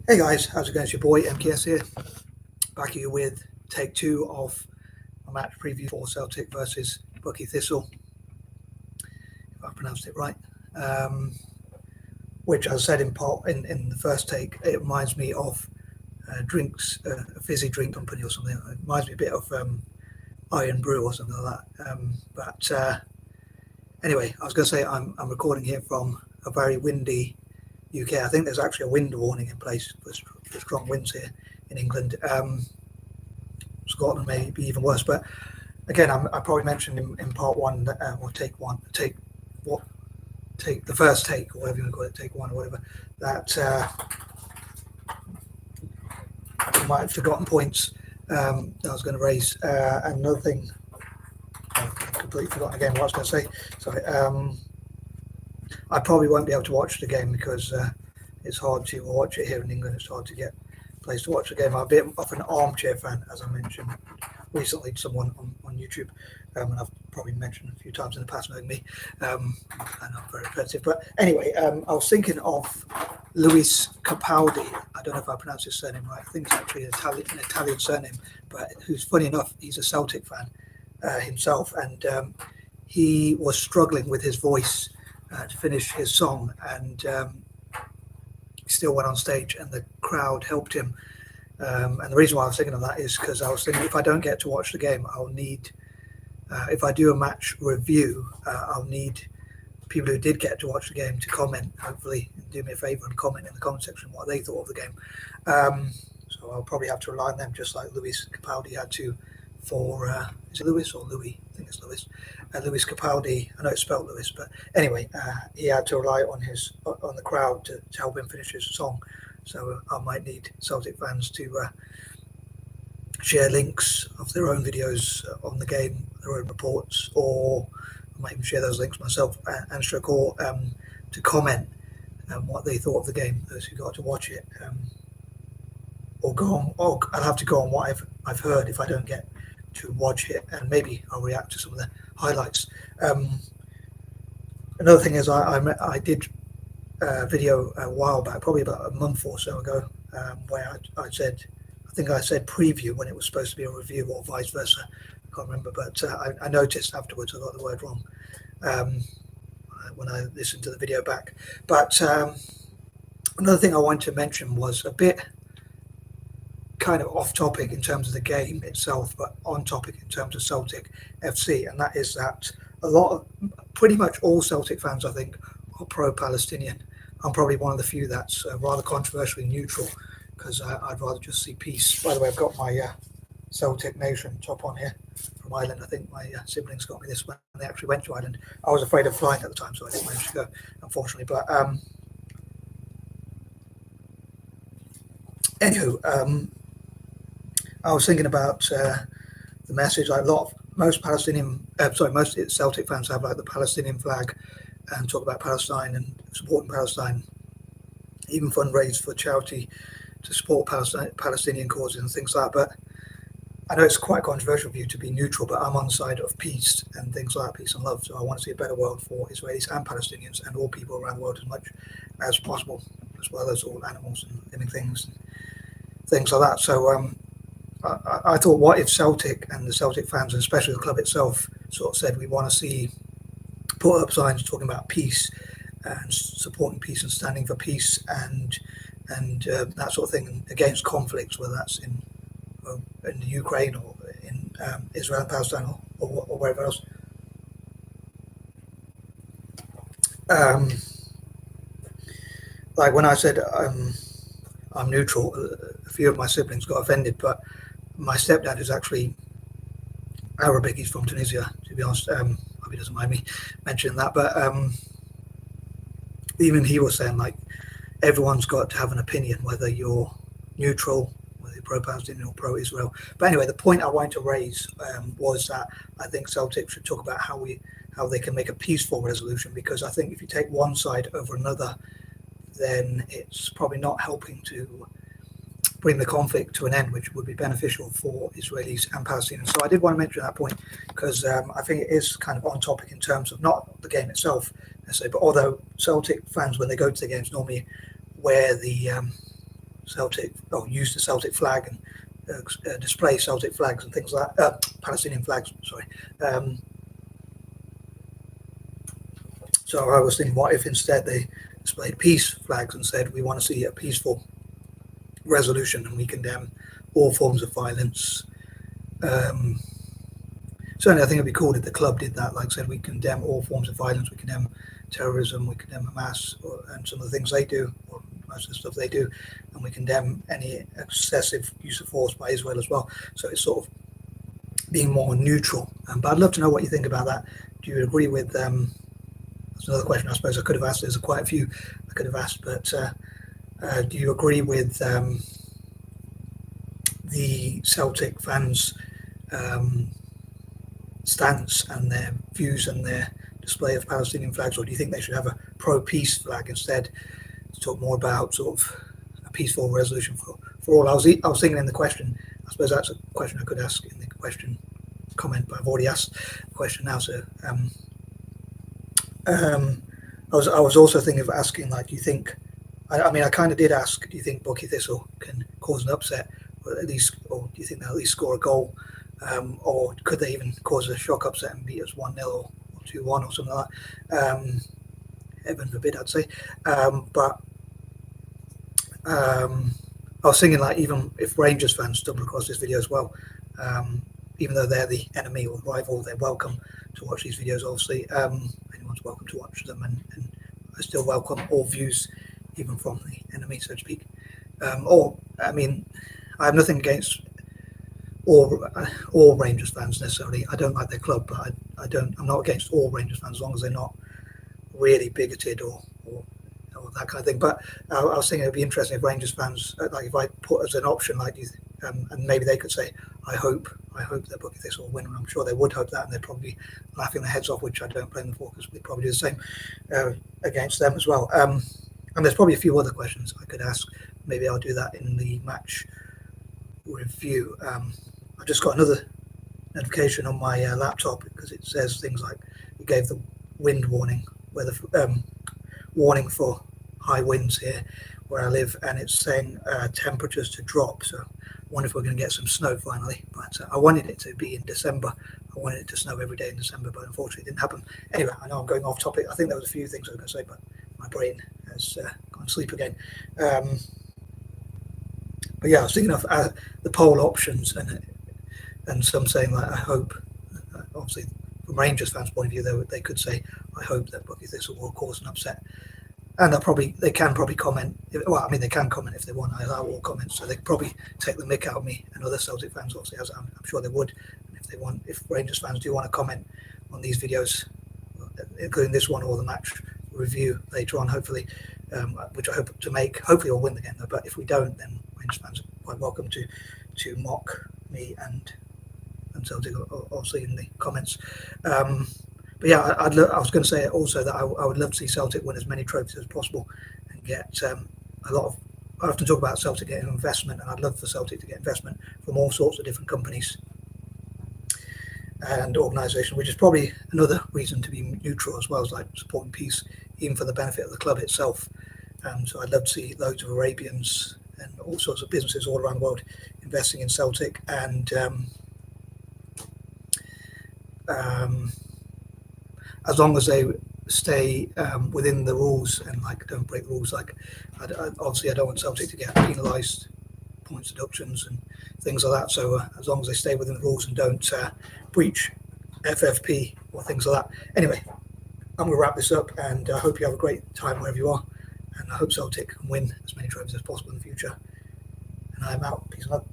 Hey guys, how's it going? It's your boy MKS here, back here with take two of a match preview for Celtic versus Bucky Thistle, if I pronounced it right. Um, which, as I said in the first take, it reminds me of drinks, a fizzy drink company or something. It reminds me a bit of Iron Brew or something like that. But anyway, I was going to say I'm recording here from a very windy UK. I think there's actually a wind warning in place for strong winds here in England. Scotland may be even worse. But again, I probably mentioned in part one, or take the first take, or whatever you want to call it, take one or whatever, that I might have forgotten points that I was going to raise. Another thing, I've completely forgotten again what I was going to say. Sorry. I probably won't be able to watch the game because it's hard to watch it here in England. It's hard to get a place to watch the game. I'm a bit of an armchair fan, as I mentioned recently to someone on YouTube, and I've probably mentioned a few times in the past, knowing me, and I'm very offensive. But anyway, I was thinking of Luis Capaldi. I don't know if I pronounced his surname right. I think it's actually an Italian surname, but who's funny enough, he's a Celtic fan himself, and he was struggling with his voice to finish his song, and he still went on stage, and the crowd helped him. And the reason why I was thinking of that is because I was thinking if I don't get to watch the game, I'll need, if I do a match review, I'll need people who did get to watch the game to comment, hopefully, and do me a favour and comment in the comment section what they thought of the game. So I'll probably have to rely on them, just like Luis Capaldi had to for, is it Lewis or Louis? I think it's Lewis. Luis Capaldi, I know it's spelled Lewis, but anyway, he had to rely on the crowd to help him finish his song. So I might need Celtic fans to share links of their own videos on the game, their own reports, or I might even share those links myself and stroke or to comment what they thought of the game, those who got to watch it, or go on. Or I'll have to go on what I've heard if I don't get to watch it, and maybe I'll react to some of the highlights. Another thing is I did a video a while back, probably about a month or so ago, where I think I said preview when it was supposed to be a review, or vice versa. I can't remember, but I noticed afterwards I got the word wrong when I listened to the video back. But another thing I wanted to mention was a bit kind of off topic in terms of the game itself, but on topic in terms of Celtic FC, and that is that pretty much all Celtic fans, I think, are pro-Palestinian. I'm probably one of the few that's rather controversially neutral, because I'd rather just see peace. By the way, I've got my Celtic Nation top on here from Ireland. I think my siblings got me this when they actually went to Ireland. I was afraid of flying at the time, so I didn't manage to go, unfortunately. But anywho, I was thinking about the message. Like most Celtic fans have like the Palestinian flag and talk about Palestine and supporting Palestine, even fundraise for charity to support Palestinian causes and things like that. But I know it's quite a controversial view to be neutral, but I'm on the side of peace and things like that, peace and love. So I want to see a better world for Israelis and Palestinians and all people around the world as much as possible, as well as all animals and living things and things like that. So I thought, what if Celtic and the Celtic fans, and especially the club itself, sort of said we want to see, put up signs talking about peace and supporting peace and standing for peace and that sort of thing against conflicts, whether that's in the Ukraine or in Israel and Palestine or wherever else. Like when I said I'm neutral, a few of my siblings got offended, but my stepdad is actually Arabic. He's from Tunisia, to be honest. Hope he doesn't mind me mentioning that. But even he was saying, like, everyone's got to have an opinion, whether you're neutral, whether you're pro-Palestinian or pro-Israel. But anyway, the point I wanted to raise was that I think Celtic should talk about how they can make a peaceful resolution, because I think if you take one side over another, then it's probably not helping to bring the conflict to an end, which would be beneficial for Israelis and Palestinians. So I did want to mention that point, because I think it is kind of on topic in terms of not the game itself, necessarily, but although Celtic fans, when they go to the games, normally wear the Celtic, or use the Celtic flag and display Celtic flags and things like Palestinian flags. Sorry. So I was thinking, what if instead they displayed peace flags and said we want to see a peaceful resolution and we condemn all forms of violence. Certainly, I think it'd be cool if the club did that. Like I said, we condemn all forms of violence, we condemn terrorism, we condemn Hamas and some of the things they do, or most of the stuff they do, and we condemn any excessive use of force by Israel as well. So it's sort of being more neutral. But I'd love to know what you think about that. Do you agree with? That's another question I suppose I could have asked. There's quite a few I could have asked, but do you agree with the Celtic fans' stance and their views and their display of Palestinian flags, or do you think they should have a pro-peace flag instead to talk more about sort of a peaceful resolution for all? I was thinking in the question, I suppose that's a question I could ask in the question comment, but I've already asked the question now. So I was also thinking of asking, like, do you think, I mean, I kind of did ask, do you think Bucky Thistle can cause an upset, or do you think they'll at least score a goal? Or could they even cause a shock upset and beat us 1-0 or 2-1 or something like that? Heaven forbid, I'd say. But I was thinking, like, even if Rangers fans stumble across this video as well, even though they're the enemy or rival, they're welcome to watch these videos, obviously. Anyone's welcome to watch them, and I still welcome all views, even from the enemy, so to speak. Or, I mean, I have nothing against all Rangers fans necessarily. I don't like their club, but I'm not against all Rangers fans as long as they're not really bigoted or that kind of thing. But I was thinking it'd be interesting if Rangers fans, like, if I put as an option, like, and maybe they could say, I hope that Bucky Thistle will win, and I'm sure they would hope that, and they'd probably be laughing their heads off, which I don't blame them for, because we'd probably do the same against them as well. And there's probably a few other questions I could ask. Maybe I'll do that in the match review. I just got another notification on my laptop because it says things like it gave the wind warning, warning for high winds here where I live, and it's saying temperatures to drop. So I wonder if we're going to get some snow finally. But I wanted it to be in December. I wanted it to snow every day in December, but unfortunately it didn't happen. Anyway, I know I'm going off topic. I think there was a few things I was going to say, but my brain has gone to sleep again. But yeah, I was thinking of the poll options, and some saying, like, I hope, obviously from Rangers fans' point of view, they could say, I hope that Bucky Thistle will cause an upset. And they can probably comment. Well, I mean, they can comment if they want. I allow all comments, so they could probably take the mick out of me and other Celtic fans, obviously, as I'm sure they would. And if Rangers fans do want to comment on these videos, including this one or the match review later on, hopefully, which I hope to make. Hopefully we'll win the game, though. But if we don't, then Rangers fans are quite welcome to mock me and Celtic, obviously, in the comments. But yeah, I was going to say also that I would love to see Celtic win as many trophies as possible and get a lot of. I often talk about Celtic getting investment, and I'd love for Celtic to get investment from all sorts of different companies and organisations, which is probably another reason to be neutral as well, as like supporting peace, even for the benefit of the club itself. So I'd love to see loads of Arabians and all sorts of businesses all around the world investing in Celtic, and as long as they stay within the rules and, like, don't break the rules. Like, obviously I don't want Celtic to get penalised, points deductions and things like that. So as long as they stay within the rules and don't breach FFP or things like that. Anyway, I'm going to wrap this up, and I hope you have a great time wherever you are, and I hope Celtic can win as many trophies as possible in the future. And I'm out. Peace and love.